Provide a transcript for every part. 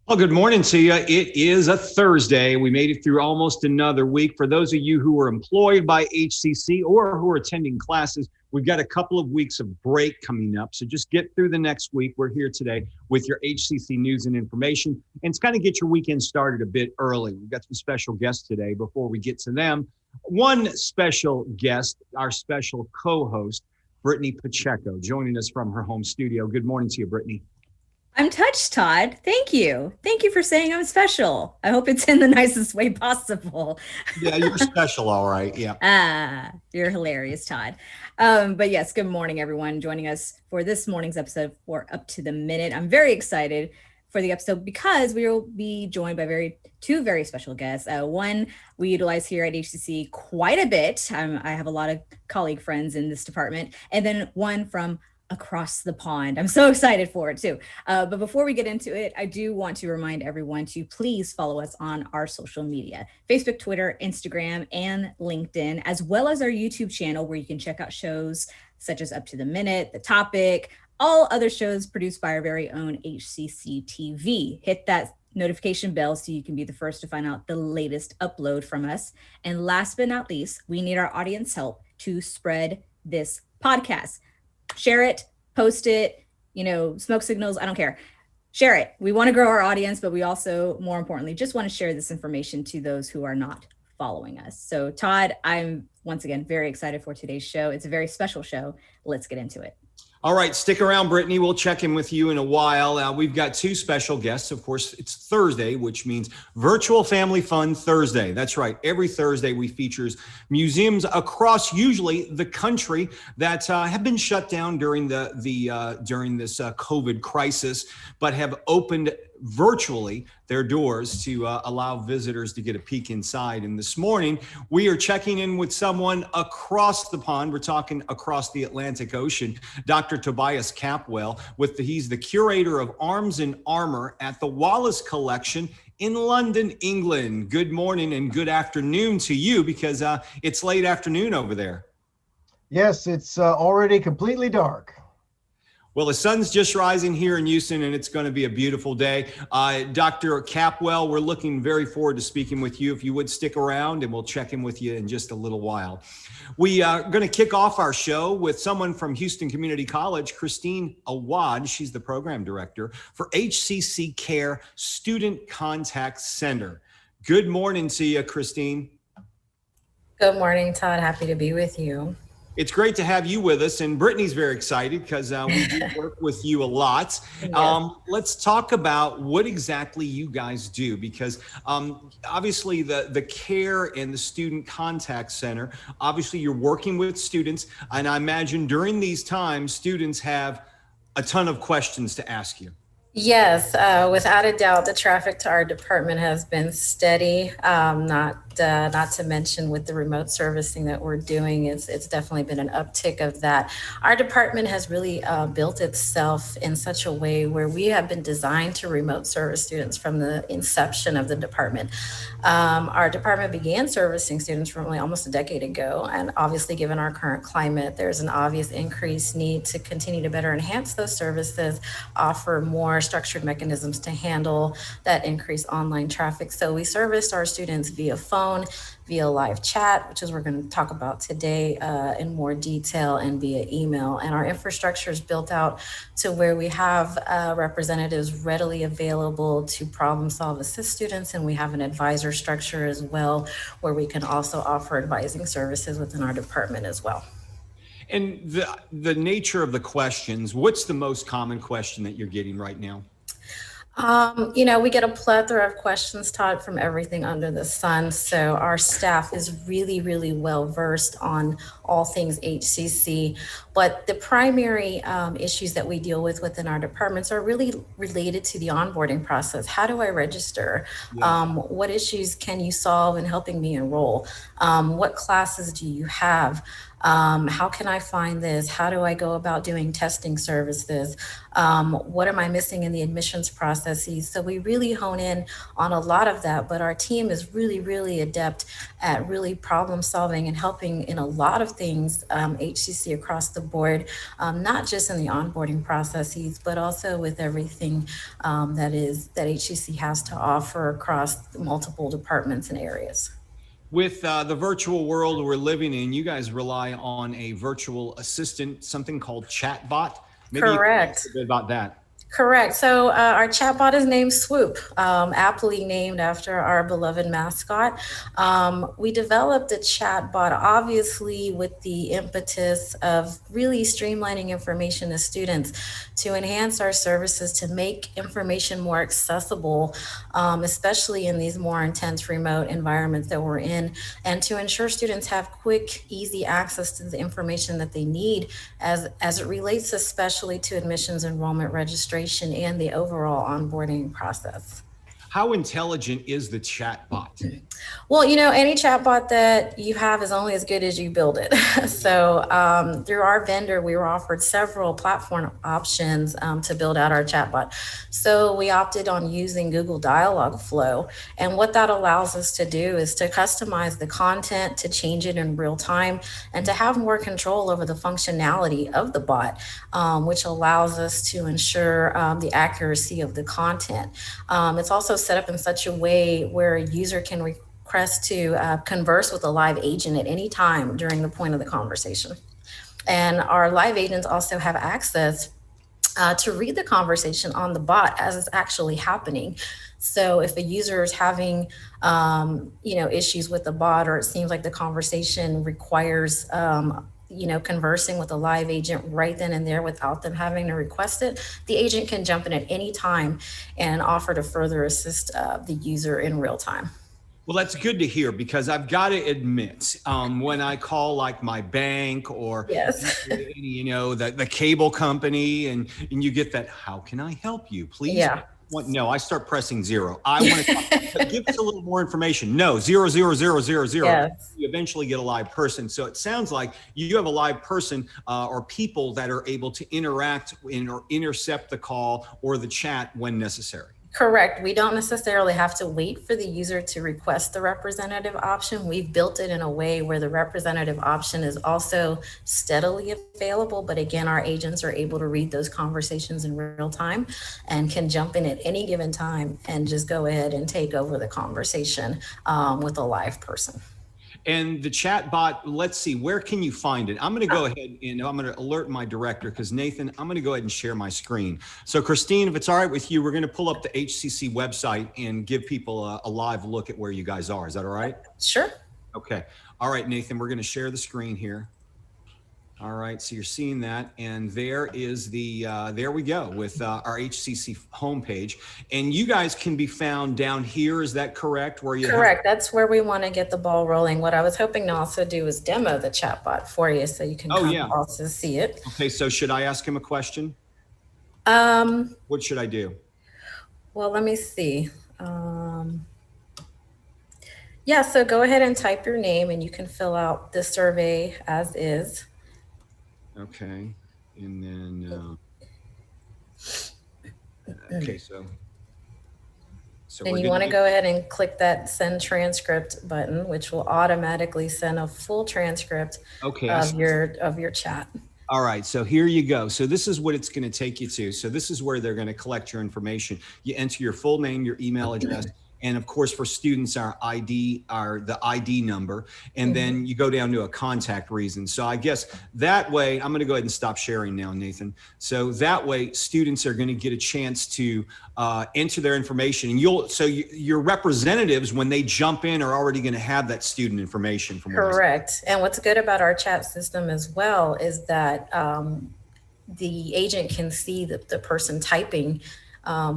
Well, good morning to you. It is a Thursday. We made it through almost another week. For those of you who are employed by HCC or who are attending classes, we've got a couple of weeks of break coming up. So just get through the next week. We're here today with your HCC news and information. And it's kind of get your weekend started a bit early. We've got some special guests today. Before we get to them, one special guest, our special co-host, Brittany Pacheco, joining us from her home studio. Good morning to you, Brittany. I'm touched, Todd. Thank you. Thank you for saying I'm special. I hope it's in the nicest way possible. Yeah, you're special, all right. Yeah. You're hilarious, Todd. But yes, good morning, everyone joining us for this morning's episode for Up to the Minute. I'm very excited for the episode because we will be joined by two very special guests. One we utilize here at HCC quite a bit. I have a lot of colleague friends in this department, and then one from across the pond. I'm so excited for it too. But before we get into it, I do want to remind everyone to please follow us on our social media, Facebook, Twitter, Instagram, and LinkedIn, as well as our YouTube channel where you can check out shows such as Up to the Minute, The Topic, all other shows produced by our very own HCCTV. Hit that notification bell so you can be the first to find out the latest upload from us. And last but not least, we need our audience help to spread this podcast. Share it, post it, smoke signals, I don't care. Share it. We want to grow our audience, but we also, more importantly, just want to share this information to those who are not following us. So Todd, I'm once again very excited for today's show. It's a very special show. Let's get into it. All right, stick around, Brittany. We'll check in with you in a while. We've got two special guests. Of course, it's Thursday, which means Virtual Family Fun Thursday. That's right. Every Thursday, we features museums across usually the country that have been shut down during this COVID crisis, but have opened virtually their doors to allow visitors to get a peek inside. And this morning, we are checking in with someone across the pond. We're talking across the Atlantic Ocean, Dr. Tobias Capwell. He's the curator of Arms and Armour at the Wallace Collection in London, England. Good morning and good afternoon to you, because it's late afternoon over there. Yes, it's already completely dark. Well, the sun's just rising here in Houston, and it's going to be a beautiful day. Dr. Capwell, we're looking very forward to speaking with you. If you would stick around, and we'll check in with you in just a little while. We are going to kick off our show with someone from Houston Community College, Christine Awad. She's the program director for HCC Care Student Contact Center. Good morning to you, Christine. Good morning, Todd. Happy to be with you. It's great to have you with us, and Brittany's very excited because we do work with you a lot. Yes. Let's talk about what exactly you guys do, because obviously the care and the student contact center, obviously you're working with students, and I imagine during these times, students have a ton of questions to ask you. Yes, without a doubt, the traffic to our department has been steady. Not to mention with the remote servicing that we're doing, it's definitely been an uptick of that. Our department has really built itself in such a way where we have been designed to remote service students from the inception of the department. Our department began servicing students from almost a decade ago, and obviously given our current climate, there's an obvious increased need to continue to better enhance those services, offer more structured mechanisms to handle that increased online traffic. So we serviced our students via phone, via live chat, which is what we're going to talk about today in more detail, and via email. And our infrastructure is built out to where we have representatives readily available to problem solve, assist students, and we have an advisor structure as well, where we can also offer advising services within our department as well. And the nature of the questions, what's the most common question that you're getting right now? We get a plethora of questions, Todd, from everything under the sun. So our staff is really, really well versed on all things HCC. But the primary issues that we deal with within our departments are really related to the onboarding process. How do I register? Yeah. What issues can you solve in helping me enroll? What classes do you have? How can I find this? How do I go about doing testing services? What am I missing in the admissions processes? So we really hone in on a lot of that, but our team is really, really adept at really problem solving and helping in a lot of things, HCC across the board, not just in the onboarding processes, but also with everything that HCC has to offer across multiple departments and areas. With the virtual world we're living in, you guys rely on a virtual assistant, something called ChatBot. Maybe Correct. You can talk a bit about that. Correct. So our chatbot is named Swoop, aptly named after our beloved mascot. We developed a chatbot, obviously, with the impetus of really streamlining information to students, to enhance our services, to make information more accessible, especially in these more intense remote environments that we're in, and to ensure students have quick, easy access to the information that they need as it relates especially to admissions, enrollment, registration, and the overall onboarding process. How intelligent is the chatbot? Well, any chatbot that you have is only as good as you build it. So through our vendor, we were offered several platform options to build out our chatbot. So we opted on using Google Dialogflow. And what that allows us to do is to customize the content, to change it in real time, and to have more control over the functionality of the bot, which allows us to ensure the accuracy of the content. It's also set up in such a way where a user can request to converse with a live agent at any time during the point of the conversation. And our live agents also have access to read the conversation on the bot as it's actually happening. So if a user is having issues with the bot, or it seems like the conversation requires conversing with a live agent right then and there without them having to request it, the agent can jump in at any time and offer to further assist the user in real time. Well, that's good to hear, because I've got to admit, when I call like my bank or Yes. the cable company, and you get that, how can I help you, please? Yeah. No, I start pressing 0. I want to give us a little more information. No, 0, 0, 0, 0, 0. Yes. You eventually get a live person. So it sounds like you have a live person or people that are able to interact or intercept the call or the chat when necessary. Correct. We don't necessarily have to wait for the user to request the representative option. We've built it in a way where the representative option is also steadily available. But again, our agents are able to read those conversations in real time and can jump in at any given time and just go ahead and take over the conversation with a live person. And the chat bot, let's see, where can you find it? I'm going to go ahead and I'm going to alert my director, because Nathan, I'm going to go ahead and share my screen. So Christine, if it's all right with you, we're going to pull up the HCC website and give people a live look at where you guys are. Is that all right? Sure. Okay. All right, Nathan, we're going to share the screen here. All right, so you're seeing that, and there is there we go with our HCC homepage, and you guys can be found down here. Is that correct? Correct. That's where we want to get the ball rolling. What I was hoping to also do is demo the chatbot for you, so you can also see it. Okay, so should I ask him a question? What should I do? Well, let me see. Yeah, so go ahead and type your name, and you can fill out the survey as is. Okay, and then, okay, so and you want to go ahead and click that send transcript button, which will automatically send a full transcript of your chat. All right, so here you go. So this is what it's going to take you to. So this is where they're going to collect your information. You enter your full name, your email address, and of course for students, the ID number, and then you go down to a contact reason. So I guess that way, I'm going to go ahead and stop sharing now, Nathan. So that way students are going to get a chance to enter their information, and your representatives, when they jump in, are already going to have that student information from Correct. And what's good about our chat system as well is that the agent can see the person typing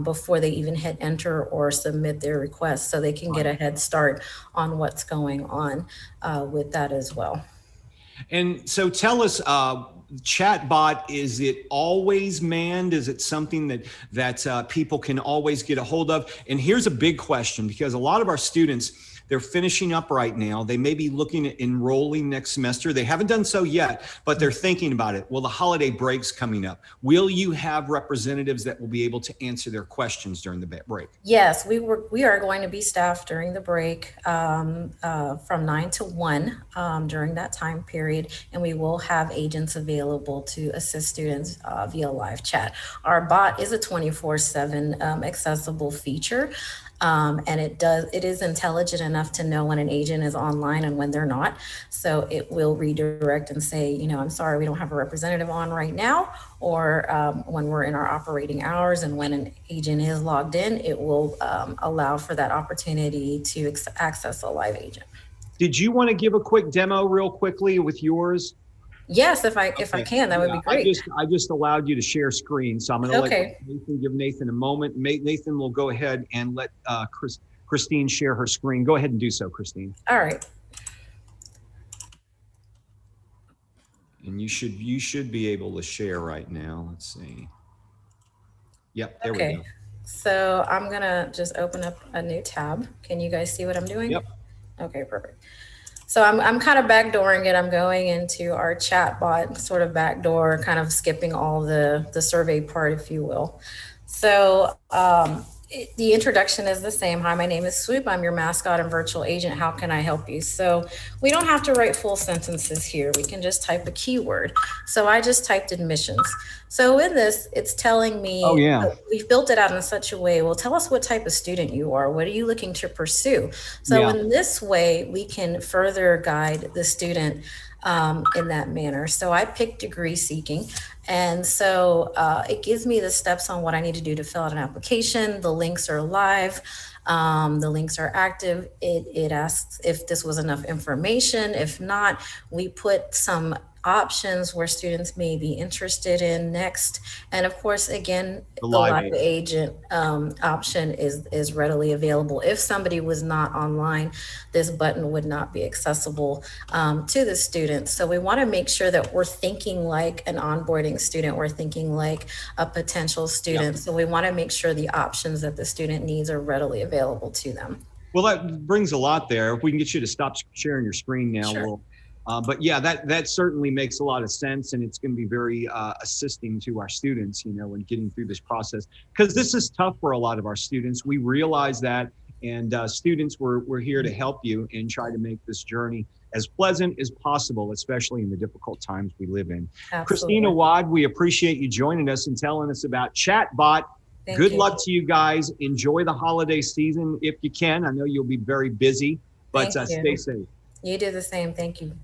before they even hit enter or submit their request, so they can get a head start on what's going on with that as well. And so tell us, chatbot, is it always manned? Is it something that people can always get a hold of? And here's a big question, because a lot of our students, They're finishing up right now. They may be looking at enrolling next semester. They haven't done so yet, but they're thinking about it. Well, the holiday break's coming up. Will you have representatives that will be able to answer their questions during the break? Yes, we are going to be staffed during the break from 9 to 1 during that time period, and we will have agents available to assist students via live chat. Our bot is a 24/7 accessible feature. And it is intelligent enough to know when an agent is online and when they're not. So it will redirect and say, I'm sorry, we don't have a representative on right now, or when we're in our operating hours and when an agent is logged in, it will allow for that opportunity to access a live agent. Did you want to give a quick demo real quickly with yours? Yes, if I can, that would be great. I just allowed you to share screen, so I'm going to Okay. give Nathan a moment. Nathan will go ahead and let Christine share her screen. Go ahead and do so, Christine. All right. And you should be able to share right now. Let's see. Yep, there we go. So I'm gonna just open up a new tab. Can you guys see what I'm doing? Yep. Okay, perfect. So I'm kind of backdooring it. I'm going into our ChatBot sort of backdoor, kind of skipping all the survey part, if you will. So the introduction is the same. Hi, my name is Swoop. I'm your mascot and virtual agent. How can I help you? So we don't have to write full sentences here. We can just type a keyword. So I just typed admissions. So in this, it's telling me, oh, yeah. We've built it out in such a way, well, tell us what type of student you are. What are you looking to pursue? So in this way, we can further guide the student in that manner. So I picked degree seeking. And so it gives me the steps on what I need to do to fill out an application. The links are live. The links are active. It asks if this was enough information. If not, we put some options where students may be interested in next. And of course, again, the live agent option is readily available. If somebody was not online, this button would not be accessible to the student. So we want to make sure that we're thinking like an onboarding student. We're thinking like a potential student. Yep. So we want to make sure the options that the student needs are readily available to them. Well, that brings a lot there. If we can get you to stop sharing your screen now, sure. We'll but yeah, that certainly makes a lot of sense, and it's going to be very assisting to our students, in getting through this process, because this is tough for a lot of our students. We realize that, and students, we're here to help you and try to make this journey as pleasant as possible, especially in the difficult times we live in. Absolutely. Christine Awad, we appreciate you joining us and telling us about ChatBot. Good luck to you guys. Enjoy the holiday season if you can. I know you'll be very busy, but stay safe. You do the same. Thank you.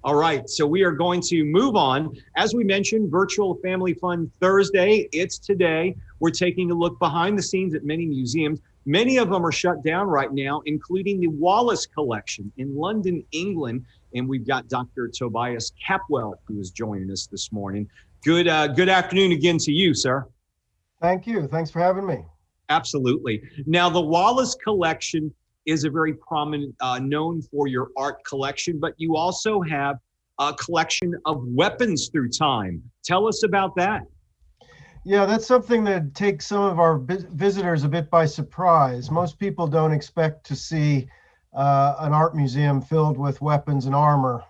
All right, so we are going to move on. As we mentioned, Virtual Family Fun Thursday, it's today. We're taking a look behind the scenes at many museums. Many of them are shut down right now, including the Wallace Collection in London, England. And we've got Dr. Tobias Capwell, who is joining us this morning. Good afternoon again to you, sir. Thank you. Thanks for having me. Absolutely. Now, the Wallace Collection is a very prominent, known for your art collection, but you also have a collection of weapons through time. Tell us about that. Yeah, that's something that takes some of our visitors a bit by surprise. Most people don't expect to see an art museum filled with weapons and armor.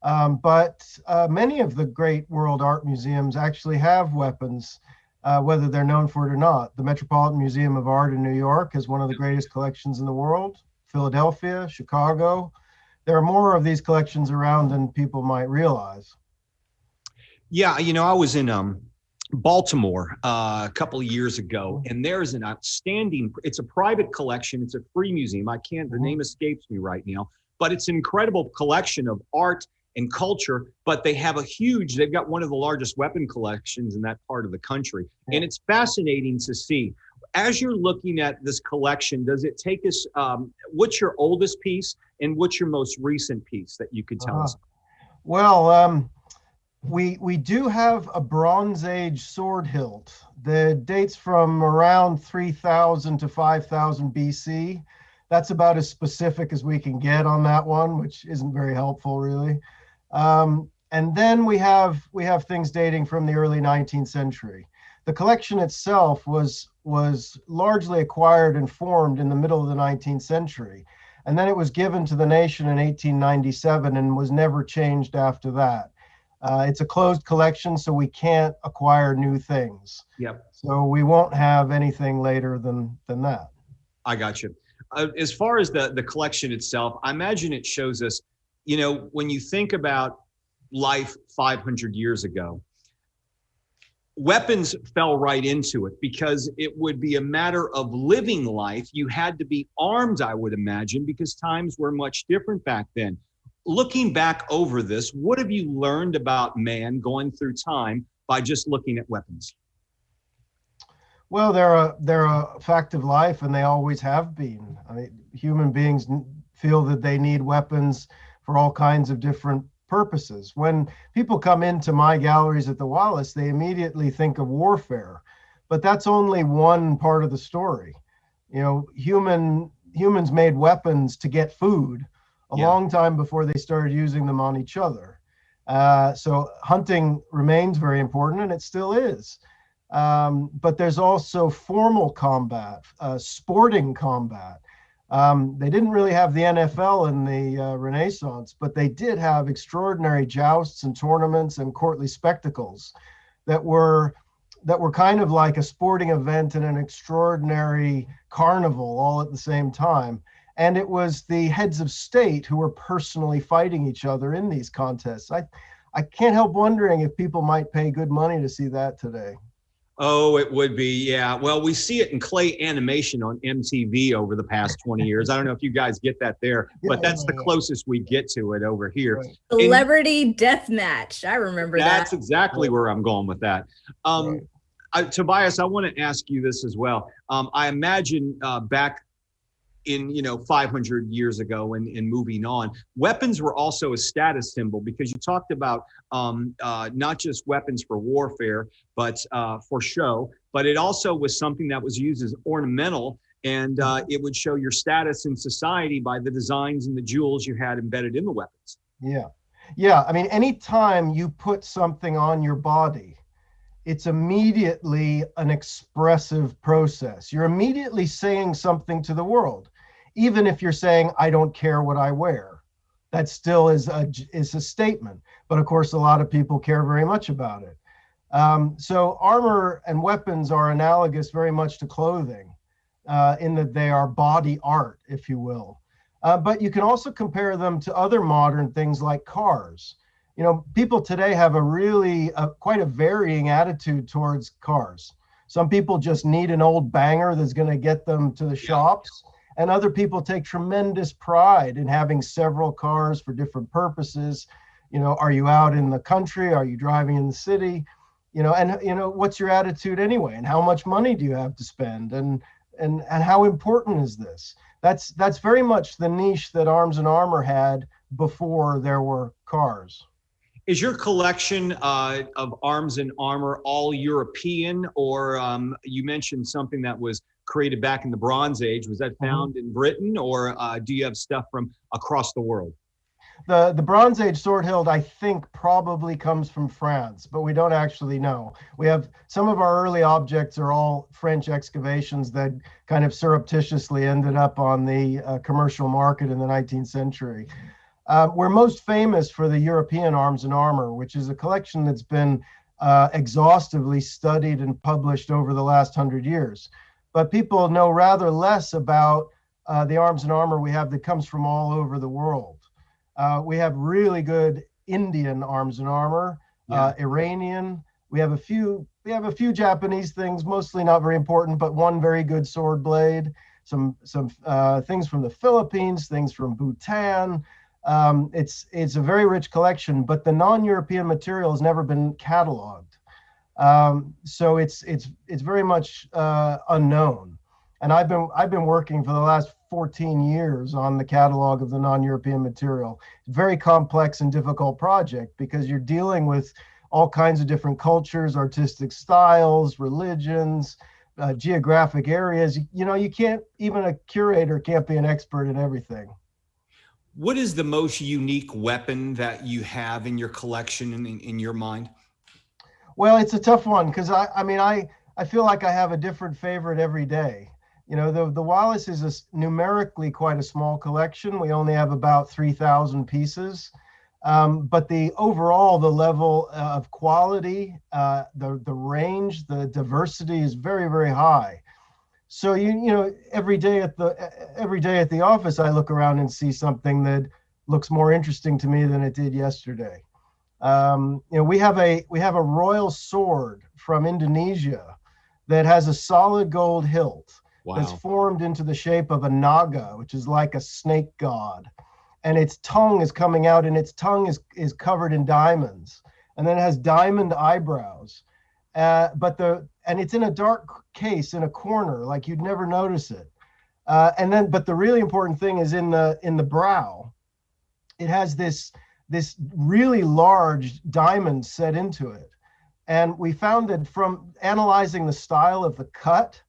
But many of the great world art museums actually have weapons, whether they're known for it or not. The Metropolitan Museum of Art in New York has one of the greatest collections in the world. Philadelphia, Chicago. There are more of these collections around than people might realize. Yeah, I was in Baltimore a couple of years ago, and there's an outstanding, it's a private collection. It's a free museum. The name escapes me right now, but it's an incredible collection of art and culture, but they've got one of the largest weapon collections in that part of the country. And it's fascinating to see. As you're looking at this collection, does it take us, what's your oldest piece and what's your most recent piece that you could tell us? Well, we do have a Bronze Age sword hilt that dates from around 3000 to 5000 BC. That's about as specific as we can get on that one, which isn't very helpful, really. And then we have things dating from the early 19th century. The collection itself was largely acquired and formed in the middle of the 19th century. And then it was given to the nation in 1897 and was never changed after that. It's a closed collection, so we can't acquire new things. Yep. So we won't have anything later than that. I got you. As far as the collection itself, I imagine it shows us, you know, when you think about life 500 years ago, weapons fell right into it because it would be a matter of living life. You had to be armed, I would imagine, because times were much different back then. Looking back over this, what have you learned about man going through time by just looking at weapons? Well, they're a fact of life, and they always have been. I mean, human beings feel that they need weapons for all kinds of different purposes. When people come into my galleries at the Wallace, they immediately think of warfare, but that's only one part of the story. You know, humans made weapons to get food a long time before they started using them on each other. So hunting remains very important, and it still is. But there's also formal combat, sporting combat. They didn't really have the NFL in the Renaissance, but they did have extraordinary jousts and tournaments and courtly spectacles that were kind of like a sporting event and an extraordinary carnival all at the same time. And it was the heads of state who were personally fighting each other in these contests. I can't help wondering if people might pay good money to see that today. Oh, it would be, yeah. Well, we see it in clay animation on MTV over the past 20 years. I don't know if you guys get that there, but that's the closest we get to it over here. Right. Celebrity Deathmatch. I remember that. That's exactly where I'm going with that. Tobias, I want to ask you this as well. I imagine back in 500 years ago and moving on, weapons were also a status symbol, because you talked about not just weapons for warfare, but for show, but it also was something that was used as ornamental, and it would show your status in society by the designs and the jewels you had embedded in the weapons. Yeah. I mean, anytime you put something on your body, it's immediately an expressive process. You're immediately saying something to the world. Even if you're saying, I don't care what I wear, that still is a statement. But of course, a lot of people care very much about it. So armor and weapons are analogous very much to clothing in that they are body art, if you will. But you can also compare them to other modern things like cars. You know, people today have a really quite a varying attitude towards cars. Some people just need an old banger that's going to get them to the shops. And other people take tremendous pride in having several cars for different purposes. You know, are you out in the country? Are you driving in the city? You know, and what's your attitude anyway? And how much money do you have to spend? And how important is this? That's very much the niche that Arms and Armor had before there were cars. Is your collection of Arms and Armor all European, or you mentioned something that was created back in the Bronze Age? Was that found in Britain, or do you have stuff from across the world? The Bronze Age sword hilt, I think, probably comes from France, but we don't actually know. We have some of our early objects are all French excavations that kind of surreptitiously ended up on the commercial market in the 19th century. We're most famous for the European Arms and Armor, which is a collection that's been exhaustively studied and published over the last 100 years. But people know rather less about the Arms and Armor we have that comes from all over the world. We have really good Indian Arms and Armor, Iranian. We have a few Japanese things, mostly not very important, but one very good sword blade. Some things from the Philippines, things from Bhutan. It's a very rich collection, but the non-European material has never been cataloged. So it's very much unknown. And I've been working for the last 14 years on the catalog of the non-European material. It's a very complex and difficult project because you're dealing with all kinds of different cultures, artistic styles, religions, geographic areas. You know, you can't, even a curator can't be an expert in everything. What is the most unique weapon that you have in your collection in your mind? Well, it's a tough one because I feel like I have a different favorite every day. You know, the Wallace is numerically quite a small collection. We only have about 3,000 pieces. But the overall, the level of quality, the range, the diversity is very, very high. So you know, every day at the office, I look around and see something that looks more interesting to me than it did yesterday. You know, we have a royal sword from Indonesia that has a solid gold hilt. Wow. That's formed into the shape of a naga, which is like a snake god. And its tongue is coming out, and its tongue is covered in diamonds. And then it has diamond eyebrows. And it's in a dark case in a corner, like you'd never notice it. But the really important thing is in the brow. It has this really large diamond set into it. And we found that from analyzing the style of the cut,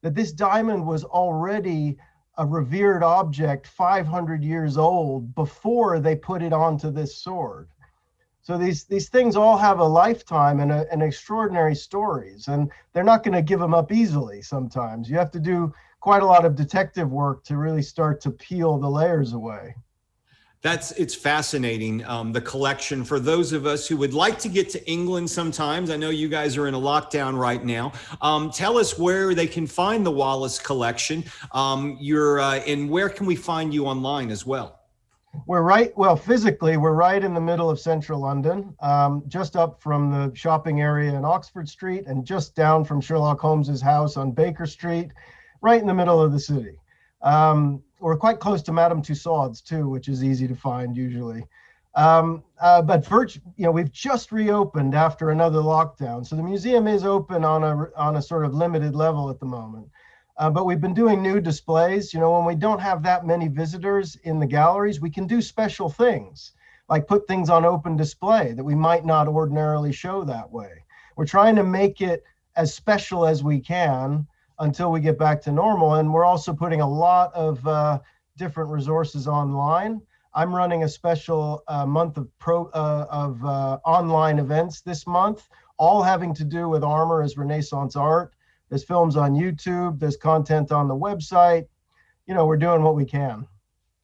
that this diamond was already a revered object 500 years old before they put it onto this sword. So these things all have a lifetime and extraordinary stories, and they're not going to give them up easily sometimes. You have to do quite a lot of detective work to really start to peel the layers away. It's fascinating, the collection. For those of us who would like to get to England sometimes, I know you guys are in a lockdown right now. Tell us where they can find the Wallace Collection. And where can we find you online as well? Physically, we're right in the middle of central London, just up from the shopping area in Oxford Street and just down from Sherlock Holmes's house on Baker Street, right in the middle of the city. We're quite close to Madame Tussauds too, which is easy to find usually. We've just reopened after another lockdown, so the museum is open on a sort of limited level at the moment. But we've been doing new displays. You know, when we don't have that many visitors in the galleries, we can do special things, like put things on open display that we might not ordinarily show that way. We're trying to make it as special as we can until we get back to normal. And we're also putting a lot of different resources online. I'm running a special month of online events this month, all having to do with Armour as Renaissance art. There's films on YouTube, there's content on the website. You know, we're doing what we can.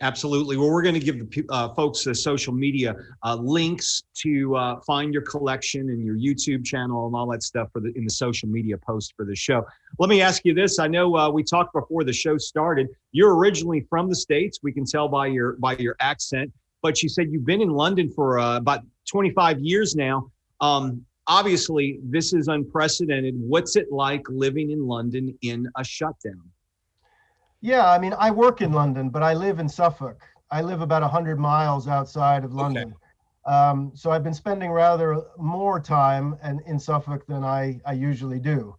Absolutely. Well, we're going to give the folks the social media links to find your collection and your YouTube channel and all that stuff in the social media post for the show. Let me ask you this. I know we talked before the show started. You're originally from the States. We can tell by your accent, but you said you've been in London for about 25 years now. Obviously, this is unprecedented. What's it like living in London in a shutdown? Yeah, I mean, I work in London, but I live in Suffolk. I live about 100 miles outside of London. Okay. So I've been spending rather more time in Suffolk than I usually do.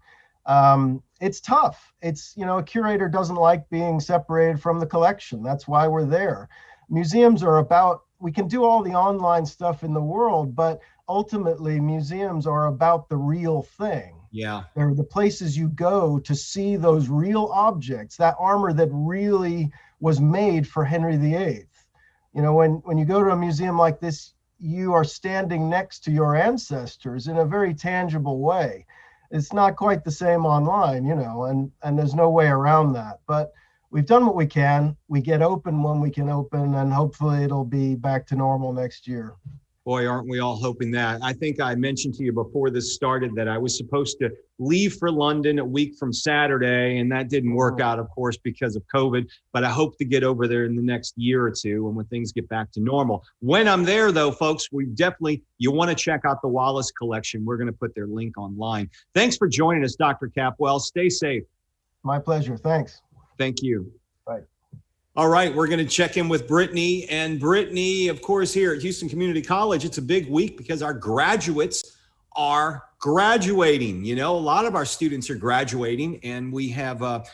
It's tough. It's, you know, a curator doesn't like being separated from the collection. That's why we're there. Museums are about, we can do all the online stuff in the world, but ultimately museums are about the real thing. Yeah. They're the places you go to see those real objects, that armor that really was made for Henry VIII. You know, when you go to a museum like this, you are standing next to your ancestors in a very tangible way. It's not quite the same online, you know, and there's no way around that. But we've done what we can. We get open when we can open, and hopefully it'll be back to normal next year. Boy, aren't we all hoping that. I think I mentioned to you before this started that I was supposed to leave for London a week from Saturday, and that didn't work out, of course, because of COVID. But I hope to get over there in the next year or two and when things get back to normal. When I'm there, though, folks, you want to check out the Wallace Collection. We're going to put their link online. Thanks for joining us, Dr. Capwell. Stay safe. My pleasure. Thanks. Thank you. Bye. All right, we're going to check in with Brittany. And Brittany, of course, here at Houston Community College, it's a big week because our graduates are graduating. You know, a lot of our students are graduating, and we have a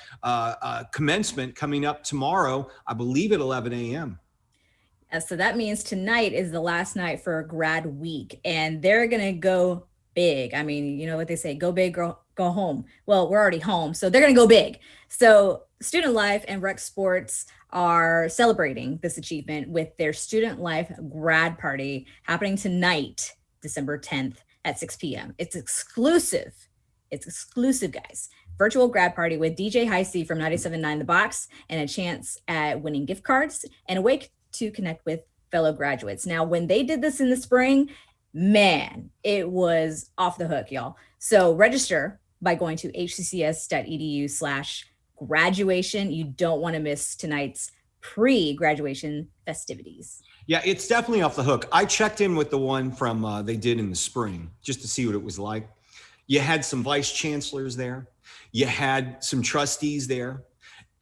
commencement coming up tomorrow, I believe at 11 a.m. So that means tonight is the last night for grad week, and they're going to go big. I mean, you know what they say, go big, go home. Well, we're already home, so they're going to go big. So Student Life and Rec Sports are celebrating this achievement with their Student Life grad party happening tonight, December 10th at 6 p.m. It's exclusive. It's exclusive, guys. virtual grad party with DJ High C from 97.9 The Box, and a chance at winning gift cards and a way to connect with fellow graduates. Now, when they did this in the spring, man, it was off the hook, y'all. So register by going to hccs.edu/graduation. You don't want to miss tonight's pre-graduation festivities. Yeah, it's definitely off the hook. I checked in with the one from they did in the spring just to see what it was like. You had some vice chancellors there. You had some trustees there.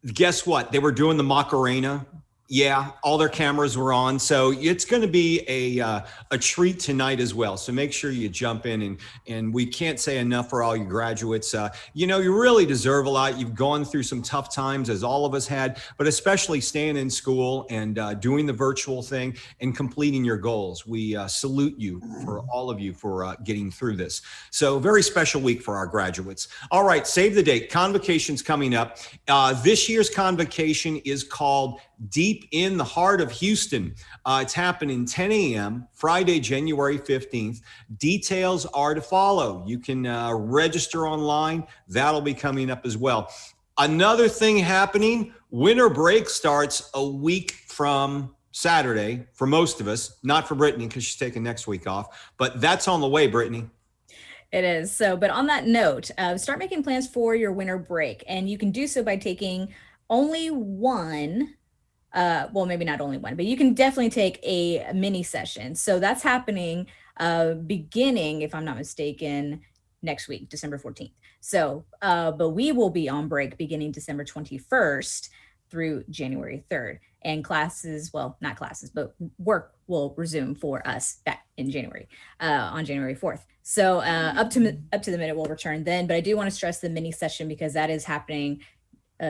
Guess what? They were doing the Macarena. Yeah, all their cameras were on. So it's going to be a treat tonight as well. So make sure you jump in, and we can't say enough for all you graduates. You know, you really deserve a lot. You've gone through some tough times, as all of us had, but especially staying in school and doing the virtual thing and completing your goals. We salute you, for all of you, for getting through this. So very special week for our graduates. All right, save the date. Convocation's coming up. This year's Convocation is called Deep in the Heart of Houston. It's happening 10 a.m. Friday, January 15th. Details are to follow. You can register online. That'll be coming up as well. Another thing happening, winter break starts a week from Saturday for most of us, not for Brittany because she's taking next week off, but that's on the way, Brittany. It is. So, but on that note, start making plans for your winter break, and you can do so by taking only one well, maybe not only one, but you can definitely take a mini session. So that's happening beginning, if I'm not mistaken, next week, December 14th. So, but we will be on break beginning December 21st through January 3rd. And classes, well, not classes, but work will resume for us back in January, on January 4th. So up to the minute we'll return then. But I do want to stress the mini session because that is happening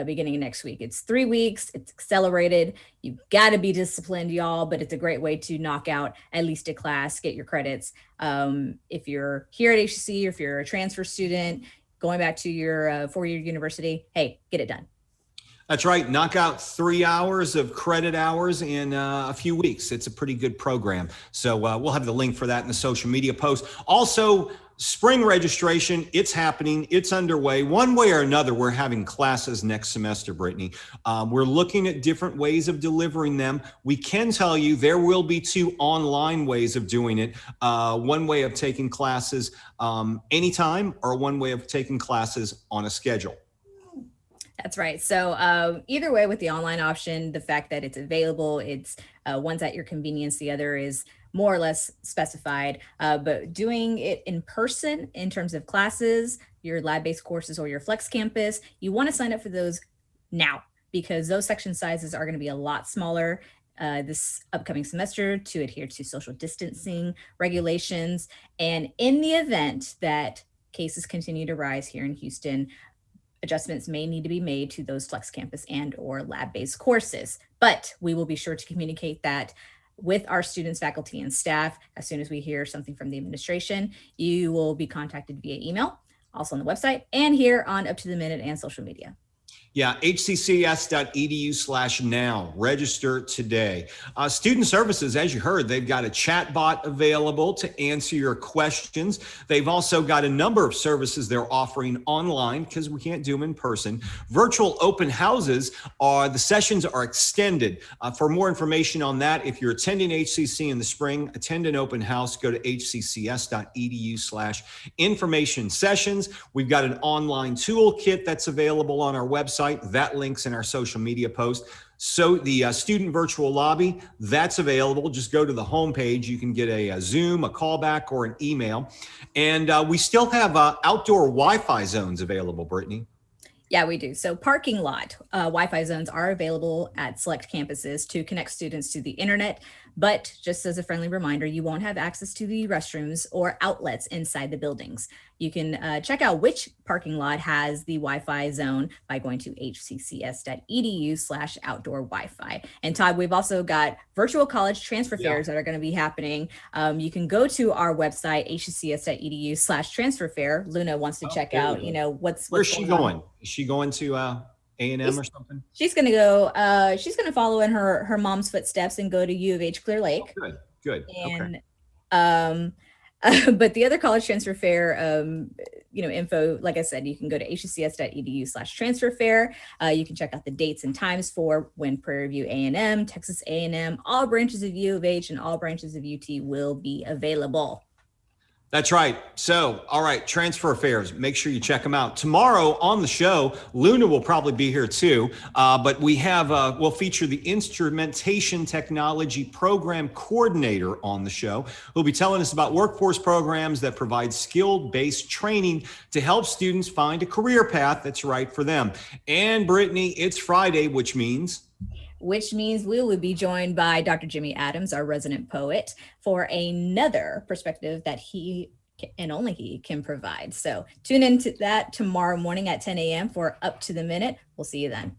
beginning of next week. It's 3 weeks. It's accelerated. You've got to be disciplined, y'all, but it's a great way to knock out at least a class, get your credits. If you're here at HCC, or if you're a transfer student going back to your four-year university, hey, get it done. That's right. Knock out 3 hours of credit hours in a few weeks. It's a pretty good program. So we'll have the link for that in the social media post. Also, spring registration, it's happening. It's underway. One way or another, we're having classes next semester, Brittany. We're looking at different ways of delivering them. We can tell you there will be 2 online ways of doing it. One way of taking classes anytime, or one way of taking classes on a schedule. That's right. So either way, with the online option, the fact that it's available, it's one's at your convenience, the other is more or less specified, but doing it in person in terms of classes, your lab-based courses, or your flex campus, you want to sign up for those now, because those section sizes are going to be a lot smaller this upcoming semester to adhere to social distancing regulations. And in the event that cases continue to rise here in Houston, adjustments may need to be made to those flex campus and or lab-based courses, but we will be sure to communicate that with our students, faculty, and staff. As soon as we hear something from the administration, you will be contacted via email, also on the website, and here on Up to the Minute and social media. Yeah, hccs.edu/now. Register today. Student Services, as you heard, they've got a chatbot available to answer your questions. They've also got a number of services they're offering online because we can't do them in person. Virtual open houses the sessions are extended. For more information on that, if you're attending HCC in the spring, attend an open house, go to hccs.edu/informationsessions. We've got an online toolkit that's available on our website. That link's in our social media post. So the student virtual lobby, that's available. Just go to the homepage. You can get a Zoom, a callback, or an email. And we still have outdoor Wi-Fi zones available, Brittany. Yeah, we do. So parking lot Wi-Fi zones are available at select campuses to connect students to the internet. But just as a friendly reminder, you won't have access to the restrooms or outlets inside the buildings. You can check out which parking lot has the Wi-Fi zone by going to hccs.edu/outdoor Wi-Fi. And Todd, we've also got virtual college transfer fairs that are going to be happening. You can go to our website, hccs.edu/transferfair. Luna wants to check out, what's Where's she going? On. Is she going to A&M or something? She's going to go, she's going to follow in her mom's footsteps and go to U of H Clear Lake. Oh, good. And okay. But the other college transfer fair, info, like I said, you can go to hccs.edu/transferfair. You can check out the dates and times for when Prairie View A&M, Texas A&M, all branches of U of H, and all branches of UT will be available. That's right. So, all right, transfer fairs, make sure you check them out. Tomorrow on the show, Luna will probably be here too, but we'll feature the Instrumentation Technology Program Coordinator on the show, who'll be telling us about workforce programs that provide skill-based training to help students find a career path that's right for them. And Brittany, it's Friday, which means we will be joined by Dr. Jimmy Adams, our resident poet, for another perspective that he and only he can provide. So tune into that tomorrow morning at 10 a.m. for Up to the Minute. We'll see you then.